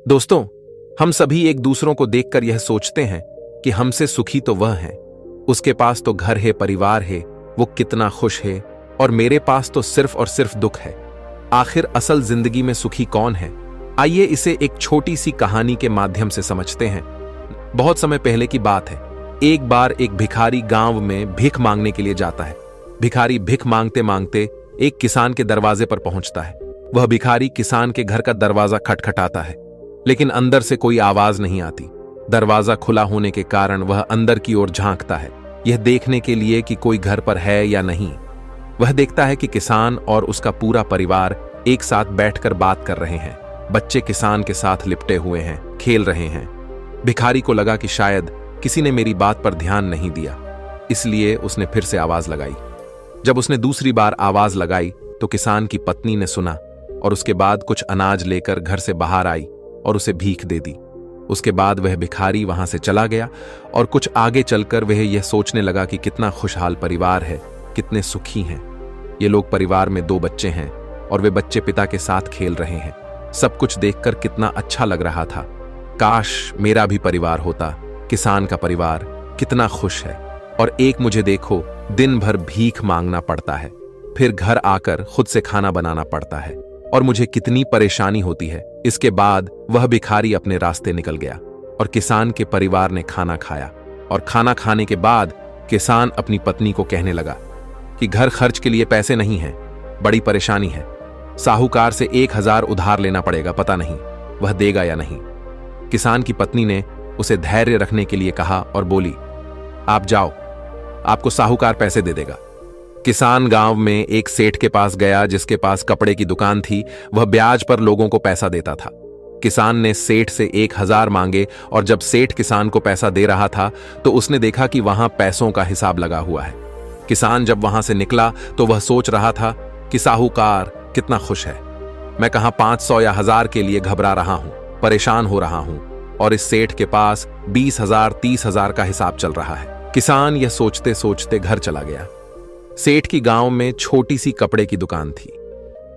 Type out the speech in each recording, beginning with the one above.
दोस्तों, हम सभी एक दूसरों को देखकर यह सोचते हैं कि हमसे सुखी तो वह है, उसके पास तो घर है, परिवार है, वो कितना खुश है, और मेरे पास तो सिर्फ और सिर्फ दुख है। आखिर असल जिंदगी में सुखी कौन है? आइए इसे एक छोटी सी कहानी के माध्यम से समझते हैं। बहुत समय पहले की बात है। एक बार एक भिखारी गांव में भीख मांगने के लिए जाता है। भिखारी भीख मांगते मांगते एक किसान के दरवाजे पर पहुंचता है। वह भिखारी किसान के घर का दरवाजा खटखटाता है, लेकिन अंदर से कोई आवाज नहीं आती। दरवाजा खुला होने के कारण वह अंदर की ओर झांकता है, यह देखने के लिए कि कोई घर पर है या नहीं। वह देखता है कि किसान और उसका पूरा परिवार एक साथ बैठकर बात कर रहे हैं। बच्चे किसान के साथ लिपटे हुए हैं, खेल रहे हैं। भिखारी को लगा कि शायद किसी ने मेरी बात पर ध्यान नहीं दिया, इसलिए उसने फिर से आवाज लगाई। जब उसने दूसरी बार आवाज लगाई तो किसान की पत्नी ने सुना और उसके बाद कुछ अनाज लेकर घर से बाहर आई और उसे भीख दे दी। उसके बाद वह भिखारी वहां से चला गया और कुछ आगे चलकर वह यह सोचने लगा कि कितना खुशहाल परिवार है, कितने सुखी हैं। ये लोग परिवार में 2 बच्चे हैं और वे बच्चे पिता के साथ खेल रहे हैं। सब कुछ देखकर कितना अच्छा लग रहा था। काश मेरा भी परिवार होता। किसान का परिवार कितना खुश है, और एक मुझे देखो, दिन भर भीख मांगना पड़ता है, फिर घर आकर खुद से खाना बनाना पड़ता है, और मुझे कितनी परेशानी होती है। इसके बाद वह भिखारी अपने रास्ते निकल गया और किसान के परिवार ने खाना खाया। और खाना खाने के बाद किसान अपनी पत्नी को कहने लगा कि घर खर्च के लिए पैसे नहीं हैं, बड़ी परेशानी है। साहूकार से 1000 उधार लेना पड़ेगा, पता नहीं वह देगा या नहीं। किसान की पत्नी ने उसे धैर्य रखने के लिए कहा और बोली, आप जाओ, आपको साहूकार पैसे दे देगा। किसान गांव में एक सेठ के पास गया जिसके पास कपड़े की दुकान थी। वह ब्याज पर लोगों को पैसा देता था। किसान ने सेठ से 1000 मांगे, और जब सेठ किसान को पैसा दे रहा था तो उसने देखा कि वहां पैसों का हिसाब लगा हुआ है। किसान जब वहां से निकला तो वह सोच रहा था कि साहूकार कितना खुश है। मैं कहां 500 या 1000 के लिए घबरा रहा हूं, परेशान हो रहा हूं, और इस सेठ के पास 20,000 30,000 का हिसाब चल रहा है। किसान यह सोचते सोचते घर चला गया। सेठ की गांव में छोटी सी कपड़े की दुकान थी।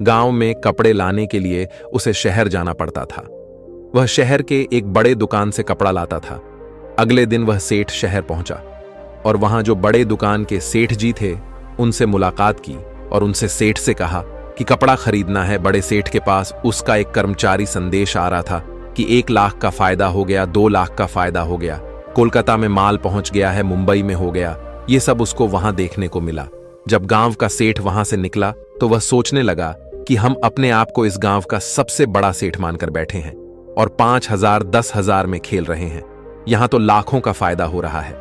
गांव में कपड़े लाने के लिए उसे शहर जाना पड़ता था। वह शहर के एक बड़े दुकान से कपड़ा लाता था। अगले दिन वह सेठ शहर पहुंचा और वहां जो बड़े दुकान के सेठ जी थे उनसे मुलाकात की और उनसे सेठ से कहा कि कपड़ा खरीदना है। बड़े सेठ के पास उसका एक कर्मचारी संदेश आ रहा था कि 1 लाख का फायदा हो गया, 2 लाख का फायदा हो गया, कोलकाता में माल पहुंच गया है, मुंबई में हो गया। ये सब उसको वहां देखने को मिला। जब गांव का सेठ वहां से निकला तो वह सोचने लगा कि हम अपने आप को इस गांव का सबसे बड़ा सेठ मानकर बैठे हैं और 5,000 10,000 में खेल रहे हैं। यहां तो लाखों का फायदा हो रहा है।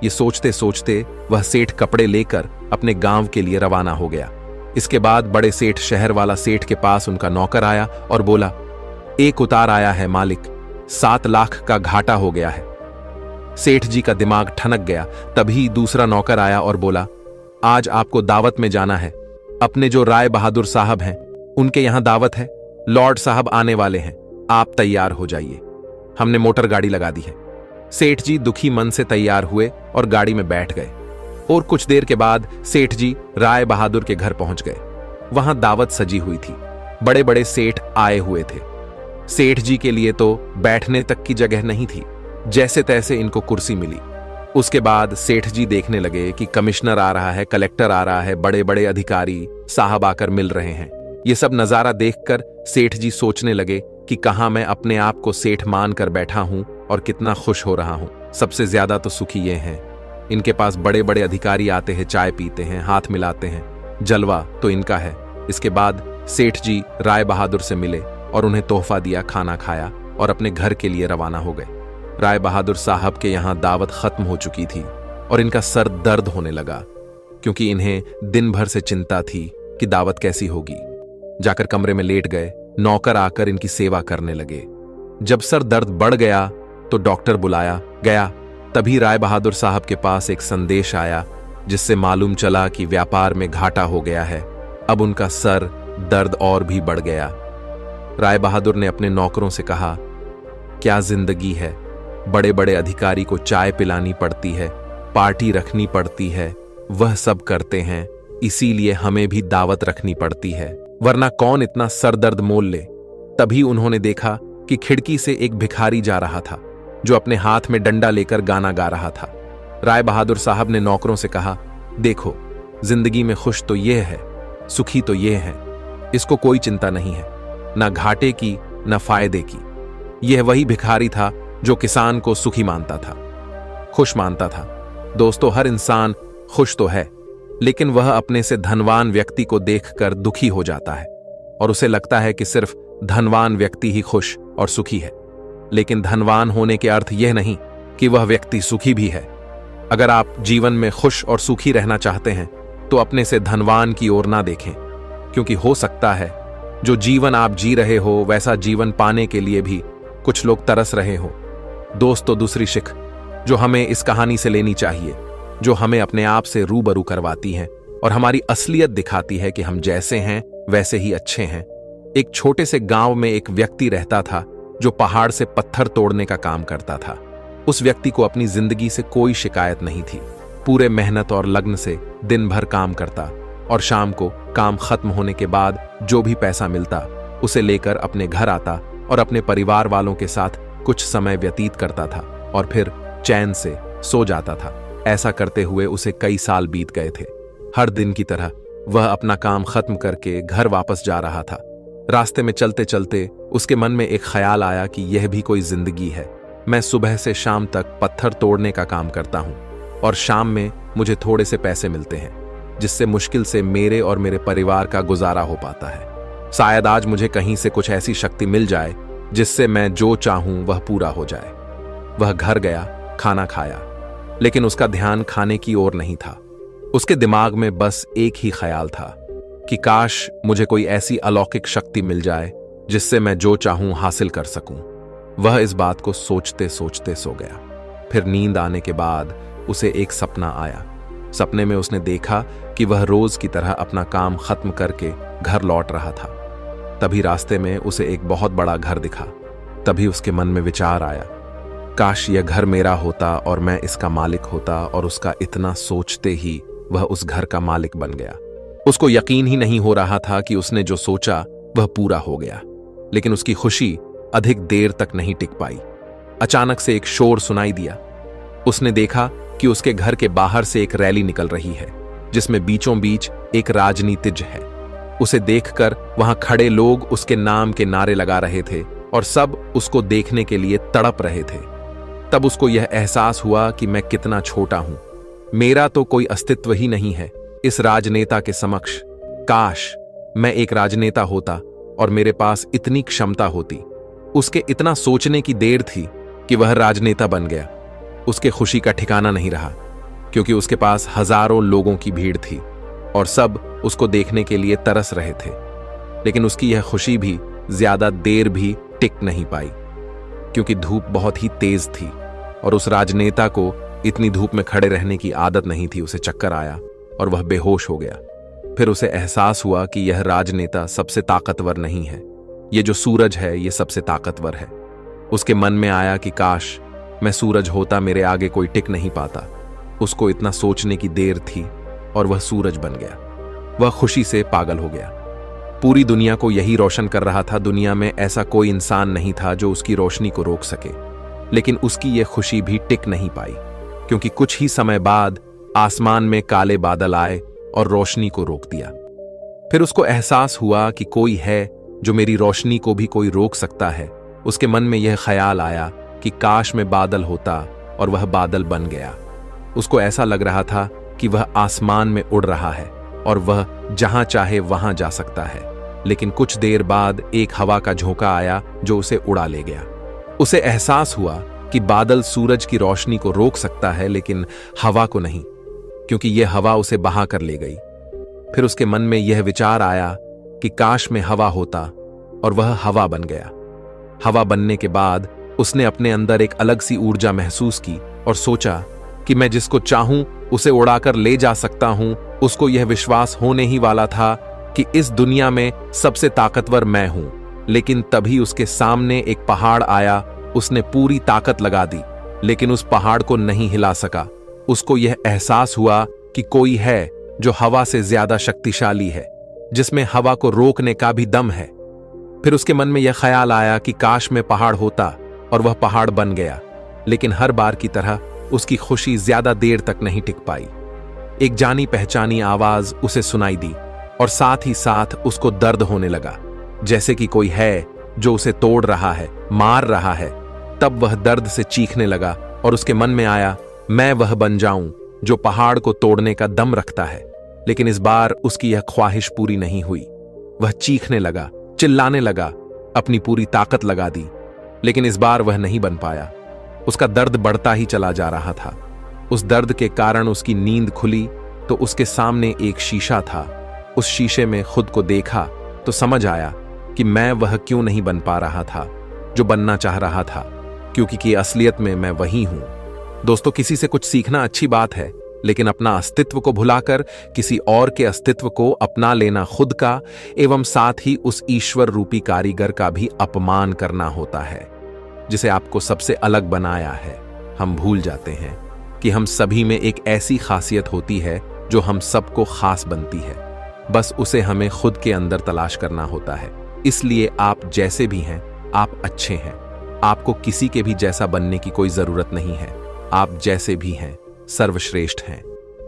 ये सोचते सोचते वह सेठ कपड़े लेकर अपने गांव के लिए रवाना हो गया। इसके बाद बड़े सेठ शहर वाला सेठ के पास उनका नौकर आया और बोला, 1 उतार आया है मालिक, 7 लाख का घाटा हो गया है। सेठ जी का दिमाग ठनक गया। तभी दूसरा नौकर आया और बोला, आज आपको दावत में जाना है। अपने जो राय बहादुर साहब हैं उनके यहां दावत है। लॉर्ड साहब आने वाले हैं, आप तैयार हो जाइए। हमने मोटर गाड़ी लगा दी है। सेठ जी दुखी मन से तैयार हुए और गाड़ी में बैठ गए, और कुछ देर के बाद सेठ जी राय बहादुर के घर पहुंच गए। वहां दावत सजी हुई थी। बड़े बड़े सेठ आए हुए थे। सेठ जी के लिए तो बैठने तक की जगह नहीं थी। जैसे तैसे इनको कुर्सी मिली। उसके बाद सेठ जी देखने लगे कि कमिश्नर आ रहा है, कलेक्टर आ रहा है, बड़े बड़े अधिकारी साहब आकर मिल रहे हैं। ये सब नजारा देखकर सेठ जी सोचने लगे कि कहां मैं अपने आप को सेठ मान कर बैठा हूं और कितना खुश हो रहा हूं। सबसे ज्यादा तो सुखी ये हैं। इनके पास बड़े बड़े अधिकारी आते हैं, चाय पीते हैं, हाथ मिलाते हैं, जलवा तो इनका है। इसके बाद सेठ जी राय बहादुर से मिले और उन्हें तोहफा दिया, खाना खाया और अपने घर के लिए रवाना हो गए। राय बहादुर साहब के यहां दावत खत्म हो चुकी थी और इनका सर दर्द होने लगा, क्योंकि इन्हें दिन भर से चिंता थी कि दावत कैसी होगी। जाकर कमरे में लेट गए। नौकर आकर इनकी सेवा करने लगे। जब सर दर्द बढ़ गया तो डॉक्टर बुलाया गया। तभी राय बहादुर साहब के पास एक संदेश आया जिससे मालूम चला कि व्यापार में घाटा हो गया है। अब उनका सर दर्द और भी बढ़ गया। राय बहादुर ने अपने नौकरों से कहा, क्या जिंदगी है, बड़े बड़े अधिकारी को चाय पिलानी पड़ती है, पार्टी रखनी पड़ती है, वह सब करते हैं, इसीलिए हमें भी दावत रखनी पड़ती है, वरना कौन इतना सर दर्द मोल ले। तभी उन्होंने देखा कि खिड़की से एक भिखारी जा रहा था जो अपने हाथ में डंडा लेकर गाना गा रहा था। राय बहादुर साहब ने नौकरों से कहा, देखो, जिंदगी में खुश तो ये है, सुखी तो ये है, इसको कोई चिंता नहीं है, ना घाटे की ना फायदे की। यह वही भिखारी था जो किसान को सुखी मानता था, खुश मानता था। दोस्तों, हर इंसान खुश तो है, लेकिन वह अपने से धनवान व्यक्ति को देखकर दुखी हो जाता है और उसे लगता है कि सिर्फ धनवान व्यक्ति ही खुश और सुखी है। लेकिन धनवान होने के अर्थ यह नहीं कि वह व्यक्ति सुखी भी है। अगर आप जीवन में खुश और सुखी रहना चाहते हैं तो अपने से धनवान की ओर ना देखें, क्योंकि हो सकता है जो जीवन आप जी रहे हो वैसा जीवन पाने के लिए भी कुछ लोग तरस रहे हो। दोस्तों, दूसरी शिख जो हमें इस कहानी से लेनी चाहिए, जो हमें अपने आप से रूबरू करवाती है और हमारी असलियत दिखाती है कि हम जैसे हैं वैसे ही अच्छे हैं। एक छोटे से गांव में एक व्यक्ति रहता था जो पहाड़ से पत्थर तोड़ने का काम करता था। उस व्यक्ति को अपनी जिंदगी से कोई शिकायत नहीं थी। पूरे मेहनत और लगन से दिन भर काम करता और शाम को काम खत्म होने के बाद जो भी पैसा मिलता उसे लेकर अपने घर आता और अपने परिवार वालों के साथ कुछ समय व्यतीत करता था और फिर चैन से सो जाता था। ऐसा करते हुए उसे कई साल बीत गए थे। हर दिन की तरह वह अपना काम खत्म करके घर वापस जा रहा था। रास्ते में चलते चलते उसके मन में एक ख्याल आया कि यह भी कोई जिंदगी है। मैं सुबह से शाम तक पत्थर तोड़ने का काम करता हूं और शाम में मुझे थोड़े से पैसे मिलते हैं, जिससे मुश्किल से मेरे और मेरे परिवार का गुजारा हो पाता है। शायद आज मुझे कहीं से कुछ ऐसी शक्ति मिल जाए जिससे मैं जो चाहूं वह पूरा हो जाए। वह घर गया, खाना खाया, लेकिन उसका ध्यान खाने की ओर नहीं था। उसके दिमाग में बस एक ही ख्याल था कि काश मुझे कोई ऐसी अलौकिक शक्ति मिल जाए जिससे मैं जो चाहूं हासिल कर सकूं। वह इस बात को सोचते सोचते सो गया। फिर नींद आने के बाद उसे एक सपना आया। सपने में उसने देखा कि वह रोज की तरह अपना काम खत्म करके घर लौट रहा था। तभी रास्ते में उसे एक बहुत बड़ा घर दिखा। तभी उसके मन में विचार आया, काश यह घर मेरा होता और मैं इसका मालिक होता, और उसका इतना सोचते ही वह उस घर का मालिक बन गया। उसको यकीन ही नहीं हो रहा था कि उसने जो सोचा वह पूरा हो गया, लेकिन उसकी खुशी अधिक देर तक नहीं टिक पाई। अचानक से एक शोर सुनाई दिया। उसने देखा कि उसके घर के बाहर से एक रैली निकल रही है जिसमें बीचों बीच एक राजनीतिज्ञ है। उसे देखकर वहां खड़े लोग उसके नाम के नारे लगा रहे थे और सब उसको देखने के लिए तड़प रहे थे। तब उसको यह एहसास हुआ कि मैं कितना छोटा हूं, मेरा तो कोई अस्तित्व ही नहीं है इस राजनेता के समक्ष। काश मैं एक राजनेता होता और मेरे पास इतनी क्षमता होती। उसके इतना सोचने की देर थी कि वह राजनेता बन गया। उसके खुशी का ठिकाना नहीं रहा, क्योंकि उसके पास हजारों लोगों की भीड़ थी और सब उसको देखने के लिए तरस रहे थे। लेकिन उसकी यह खुशी भी ज्यादा देर भी टिक नहीं पाई, क्योंकि धूप बहुत ही तेज थी और उस राजनेता को इतनी धूप में खड़े रहने की आदत नहीं थी। उसे चक्कर आया और वह बेहोश हो गया। फिर उसे एहसास हुआ कि यह राजनेता सबसे ताकतवर नहीं है, ये जो सूरज है ये सबसे ताकतवर है। उसके मन में आया कि काश मैं सूरज होता, मेरे आगे कोई टिक नहीं पाता। उसको इतना सोचने की देर थी और वह सूरज बन गया। वह खुशी से पागल हो गया। पूरी दुनिया को यही रोशन कर रहा था। दुनिया में ऐसा कोई इंसान नहीं था जो उसकी रोशनी को रोक सके। लेकिन उसकी यह खुशी भी टिक नहीं पाई, क्योंकि कुछ ही समय बाद आसमान में काले बादल आए और रोशनी को रोक दिया। फिर उसको एहसास हुआ कि कोई है जो मेरी रोशनी को भी कोई रोक सकता है। उसके मन में यह ख्याल आया कि काश मैं बादल होता, और वह बादल बन गया। उसको ऐसा लग रहा था कि वह आसमान में उड़ रहा है और वह जहां चाहे वहां जा सकता है। लेकिन कुछ देर बाद एक हवा का झोंका आया जो उसे उड़ा ले गया। उसे एहसास हुआ कि बादल सूरज की रोशनी को रोक सकता है, लेकिन हवा को नहीं, क्योंकि यह हवा उसे बहा कर ले गई। फिर उसके मन में यह विचार आया कि काश मैं हवा होता, और वह हवा बन गया। हवा बनने के बाद उसने अपने अंदर एक अलग सी ऊर्जा महसूस की और सोचा कि मैं जिसको चाहूं उसे उड़ाकर ले जा सकता हूं। उसको यह विश्वास होने ही वाला था कि इस दुनिया में सबसे ताकतवर मैं हूं। लेकिन तभी उसके सामने एक पहाड़ आया। उसने पूरी ताकत लगा दी, लेकिन उस पहाड़ को नहीं हिला सका। उसको यह एहसास हुआ कि कोई है जो हवा से ज्यादा शक्तिशाली है, जिसमें हवा को रोकने का भी दम है। फिर उसके मन में यह ख्याल आया कि काश में पहाड़ होता और वह पहाड़ बन गया, लेकिन हर बार की तरह उसकी खुशी ज्यादा देर तक नहीं टिक पाई। एक जानी पहचानी आवाज उसे सुनाई दी और साथ ही साथ उसको दर्द होने लगा, जैसे कि कोई है जो उसे तोड़ रहा है, मार रहा है। तब वह दर्द से चीखने लगा और उसके मन में आया, मैं वह बन जाऊं जो पहाड़ को तोड़ने का दम रखता है। लेकिन इस बार उसकी यह ख्वाहिश पूरी नहीं हुई। वह चीखने लगा, चिल्लाने लगा, अपनी पूरी ताकत लगा दी, लेकिन इस बार वह नहीं बन पाया। उसका दर्द बढ़ता ही चला जा रहा था। उस दर्द के कारण उसकी नींद खुली तो उसके सामने एक शीशा था। उस शीशे में खुद को देखा तो समझ आया कि मैं वह क्यों नहीं बन पा रहा था जो बनना चाह रहा था, क्योंकि असलियत में मैं वही हूं। दोस्तों, किसी से कुछ सीखना अच्छी बात है, लेकिन अपना अस्तित्व को भुलाकर किसी और के अस्तित्व को अपना लेना खुद का एवं साथ ही उस ईश्वर रूपी कारीगर का भी अपमान करना होता है, जिसे आपको सबसे अलग बनाया है। हम भूल जाते हैं कि हम सभी में एक ऐसी खासियत होती है जो हम सबको खास बनती है। बस उसे हमें खुद के अंदर तलाश करना होता है। इसलिए आप जैसे भी हैं, आप अच्छे हैं। आपको किसी के भी जैसा बनने की कोई जरूरत नहीं है। आप जैसे भी हैं, सर्वश्रेष्ठ हैं।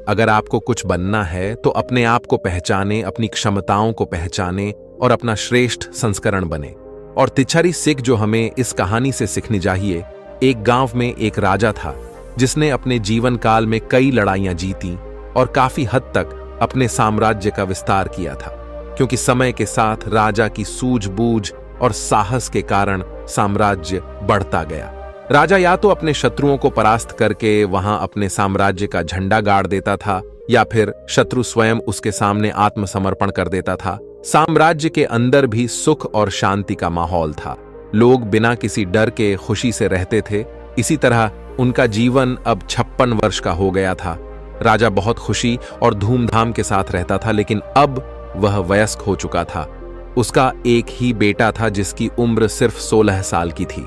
अगर आपको कुछ बनना है तो अपने आप को पहचाने, अपनी क्षमताओं को पहचाने और अपना श्रेष्ठ संस्करण बने। और तिच्छारी सिख जो हमें इस कहानी से सीखनी चाहिए, एक गांव में एक राजा था जिसने अपने जीवन काल में कई लड़ाइयां जीती और काफी हद तक अपने साम्राज्य का विस्तार किया था, क्योंकि समय के साथ राजा की सूझबूझ और साहस के कारण साम्राज्य बढ़ता गया। राजा या तो अपने शत्रुओं को परास्त करके वहां अपने साम्राज्य का झंडा गाड़ देता था, या फिर शत्रु स्वयं उसके सामने आत्मसमर्पण कर देता था। साम्राज्य के अंदर भी सुख और शांति का माहौल था। लोग बिना किसी डर के खुशी से रहते थे। इसी तरह उनका जीवन अब 56 वर्ष का हो गया था। राजा बहुत खुशी और धूमधाम के साथ रहता था, लेकिन अब वह वयस्क हो चुका था। उसका एक ही बेटा था जिसकी उम्र सिर्फ 16 साल की थी।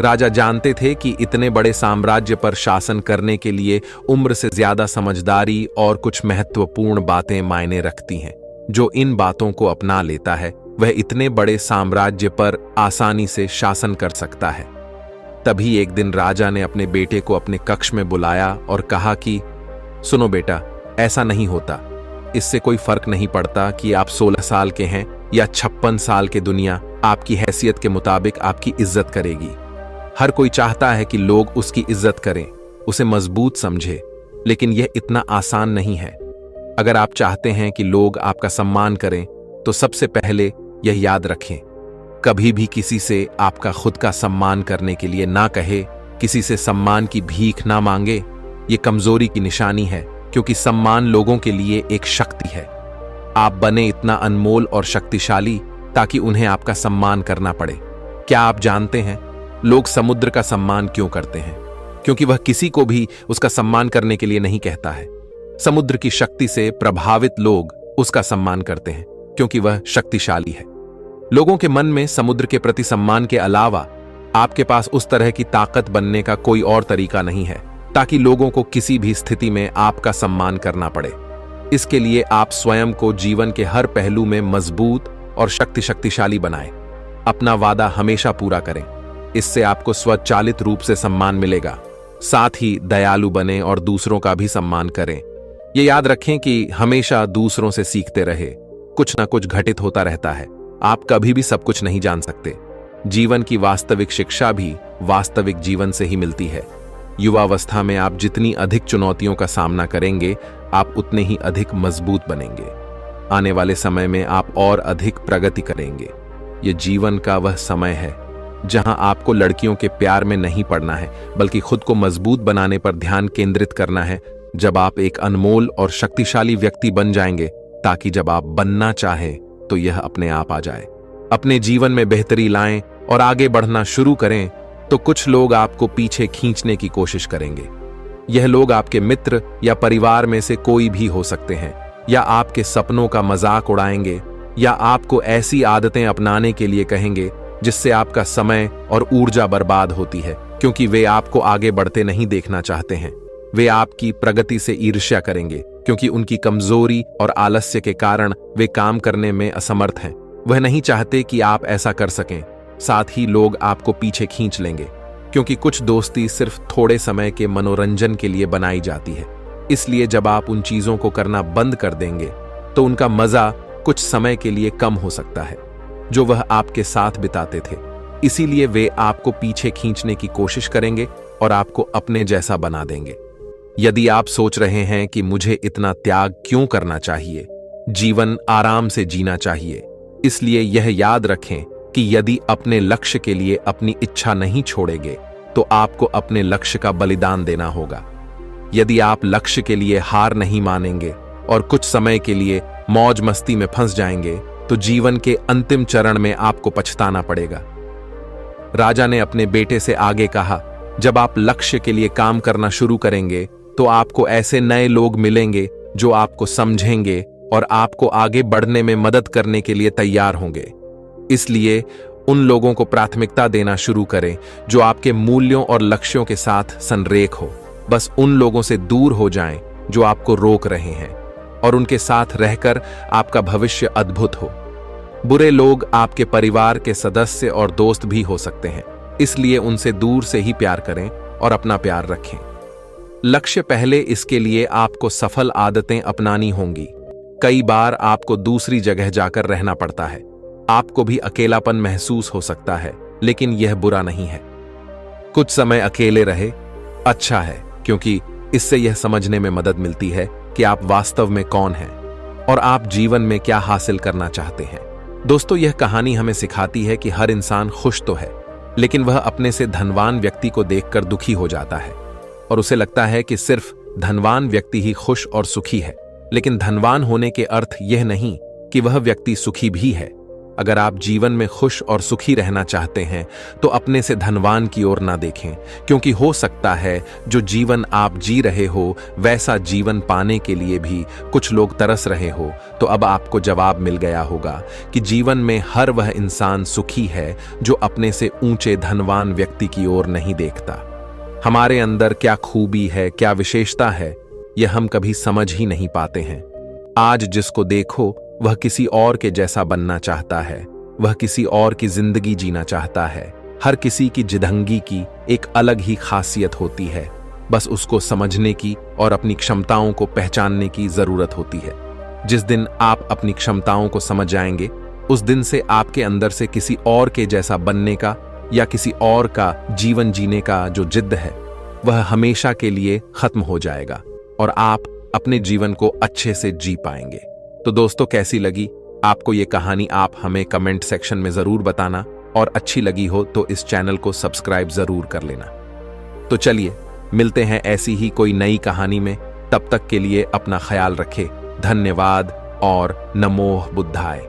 राजा जानते थे कि इतने बड़े साम्राज्य पर शासन करने के लिए उम्र से ज्यादा समझदारी और कुछ महत्वपूर्ण बातें मायने रखती हैं। जो इन बातों को अपना लेता है वह इतने बड़े साम्राज्य पर आसानी से शासन कर सकता है। तभी एक दिन राजा ने अपने बेटे को अपने कक्ष में बुलाया और कहा कि सुनो बेटा, ऐसा नहीं होता। इससे कोई फर्क नहीं पड़ता कि आप 16 साल के हैं या 56 साल के। दुनिया आपकी हैसियत के मुताबिक आपकी इज्जत करेगी। हर कोई चाहता है कि लोग उसकी इज्जत करें, उसे मजबूत समझे, लेकिन यह इतना आसान नहीं है। अगर आप चाहते हैं कि लोग आपका सम्मान करें तो सबसे पहले यह याद रखें, कभी भी किसी से आपका खुद का सम्मान करने के लिए ना कहे, किसी से सम्मान की भीख ना मांगे। ये कमजोरी की निशानी है, क्योंकि सम्मान लोगों के लिए एक शक्ति है। आप बने इतना अनमोल और शक्तिशाली ताकि उन्हें आपका सम्मान करना पड़े। क्या आप जानते हैं लोग समुद्र का सम्मान क्यों करते हैं? क्योंकि वह किसी को भी उसका सम्मान करने के लिए नहीं कहता है। समुद्र की शक्ति से प्रभावित लोग उसका सम्मान करते हैं क्योंकि वह शक्तिशाली है। लोगों के मन में समुद्र के प्रति सम्मान के अलावा आपके पास उस तरह की ताकत बनने का कोई और तरीका नहीं है ताकि लोगों को किसी भी स्थिति में आपका सम्मान करना पड़े। इसके लिए आप स्वयं को जीवन के हर पहलू में मजबूत और शक्तिशाली बनाएं। अपना वादा हमेशा पूरा करें, इससे आपको स्वचालित रूप से सम्मान मिलेगा। साथ ही दयालु बने और दूसरों का भी सम्मान करें। ये याद रखें कि हमेशा दूसरों से सीखते रहे। कुछ ना कुछ घटित होता रहता है। आप कभी भी सब कुछ नहीं जान सकते। जीवन की वास्तविक शिक्षा भी वास्तविक जीवन से ही मिलती है। युवावस्था में आप जितनी अधिक चुनौतियों का सामना करेंगे, आप उतने ही अधिक मजबूत बनेंगे। आने वाले समय में आप और अधिक प्रगति करेंगे। ये जीवन का वह समय है जहां आपको लड़कियों के प्यार में नहीं पड़ना है, बल्कि खुद को मजबूत बनाने पर ध्यान केंद्रित करना है। जब आप एक अनमोल और शक्तिशाली व्यक्ति बन जाएंगे, ताकि जब आप बनना चाहें तो यह अपने आप आ जाए। अपने जीवन में बेहतरी लाएं और आगे बढ़ना शुरू करें तो कुछ लोग आपको पीछे खींचने की कोशिश करेंगे। यह लोग आपके मित्र या परिवार में से कोई भी हो सकते हैं, या आपके सपनों का मजाक उड़ाएंगे, या आपको ऐसी आदतें अपनाने के लिए कहेंगे जिससे आपका समय और ऊर्जा बर्बाद होती है, क्योंकि वे आपको आगे बढ़ते नहीं देखना चाहते हैं। वे आपकी प्रगति से ईर्ष्या करेंगे क्योंकि उनकी कमजोरी और आलस्य के कारण वे काम करने में असमर्थ हैं। वह नहीं चाहते कि आप ऐसा कर सकें। साथ ही लोग आपको पीछे खींच लेंगे, क्योंकि कुछ दोस्ती सिर्फ थोड़े समय के मनोरंजन के लिए बनाई जाती है। इसलिए जब आप उन चीजों को करना बंद कर देंगे तो उनका मजा कुछ समय के लिए कम हो सकता है जो वह आपके साथ बिताते थे। इसीलिए वे आपको पीछे खींचने की कोशिश करेंगे और आपको अपने जैसा बना देंगे। यदि आप सोच रहे हैं कि मुझे इतना त्याग क्यों करना चाहिए, जीवन आराम से जीना चाहिए, इसलिए यह याद रखें कि यदि अपने लक्ष्य के लिए अपनी इच्छा नहीं छोड़ेंगे तो आपको अपने लक्ष्य का बलिदान देना होगा। यदि आप लक्ष्य के लिए हार नहीं मानेंगे और कुछ समय के लिए मौज मस्ती में फंस जाएंगे तो जीवन के अंतिम चरण में आपको पछताना पड़ेगा। राजा ने अपने बेटे से आगे कहा, जब आप लक्ष्य के लिए काम करना शुरू करेंगे तो आपको ऐसे नए लोग मिलेंगे जो आपको समझेंगे और आपको आगे बढ़ने में मदद करने के लिए तैयार होंगे। इसलिए उन लोगों को प्राथमिकता देना शुरू करें जो आपके मूल्यों और लक्ष्यों के साथ संरेख हो। बस उन लोगों से दूर हो जाएं जो आपको रोक रहे हैं और उनके साथ रहकर आपका भविष्य अद्भुत हो। बुरे लोग आपके परिवार के सदस्य और दोस्त भी हो सकते हैं, इसलिए उनसे दूर से ही प्यार करें और अपना प्यार रखें। लक्ष्य पहले, इसके लिए आपको सफल आदतें अपनानी होंगी। कई बार आपको दूसरी जगह जाकर रहना पड़ता है। आपको भी अकेलापन महसूस हो सकता है, लेकिन यह बुरा नहीं है। कुछ समय अकेले रहे अच्छा है, क्योंकि इससे यह समझने में मदद मिलती है कि आप वास्तव में कौन हैं और आप जीवन में क्या हासिल करना चाहते हैं। दोस्तों, यह कहानी हमें सिखाती है कि हर इंसान खुश तो है, लेकिन वह अपने से धनवान व्यक्ति को देखकर दुखी हो जाता है और उसे लगता है कि सिर्फ धनवान व्यक्ति ही खुश और सुखी है। लेकिन धनवान होने के अर्थ यह नहीं कि वह व्यक्ति सुखी भी है। अगर आप जीवन में खुश और सुखी रहना चाहते हैं तो अपने से धनवान की ओर ना देखें, क्योंकि हो सकता है जो जीवन आप जी रहे हो वैसा जीवन पाने के लिए भी कुछ लोग तरस रहे हो। तो अब आपको जवाब मिल गया होगा कि जीवन में हर वह इंसान सुखी है जो अपने से ऊंचे धनवान व्यक्ति की ओर नहीं देखता। हमारे अंदर क्या खूबी है, क्या विशेषता है, यह हम कभी समझ ही नहीं पाते हैं। आज जिसको देखो वह किसी और के जैसा बनना चाहता है, वह किसी और की जिंदगी जीना चाहता है। हर किसी की जिदंगी की एक अलग ही खासियत होती है, बस उसको समझने की और अपनी क्षमताओं को पहचानने की जरूरत होती है। जिस दिन आप अपनी क्षमताओं को समझ जाएंगे, उस दिन से आपके अंदर से किसी और के जैसा बनने का या किसी और का जीवन जीने का जो जिद है वह हमेशा के लिए खत्म हो जाएगा और आप अपने जीवन को अच्छे से जी पाएंगे। तो दोस्तों, कैसी लगी आपको ये कहानी? आप हमें कमेंट सेक्शन में जरूर बताना और अच्छी लगी हो तो इस चैनल को सब्सक्राइब जरूर कर लेना। तो चलिए मिलते हैं ऐसी ही कोई नई कहानी में। तब तक के लिए अपना ख्याल रखें। धन्यवाद और नमो बुद्धाय।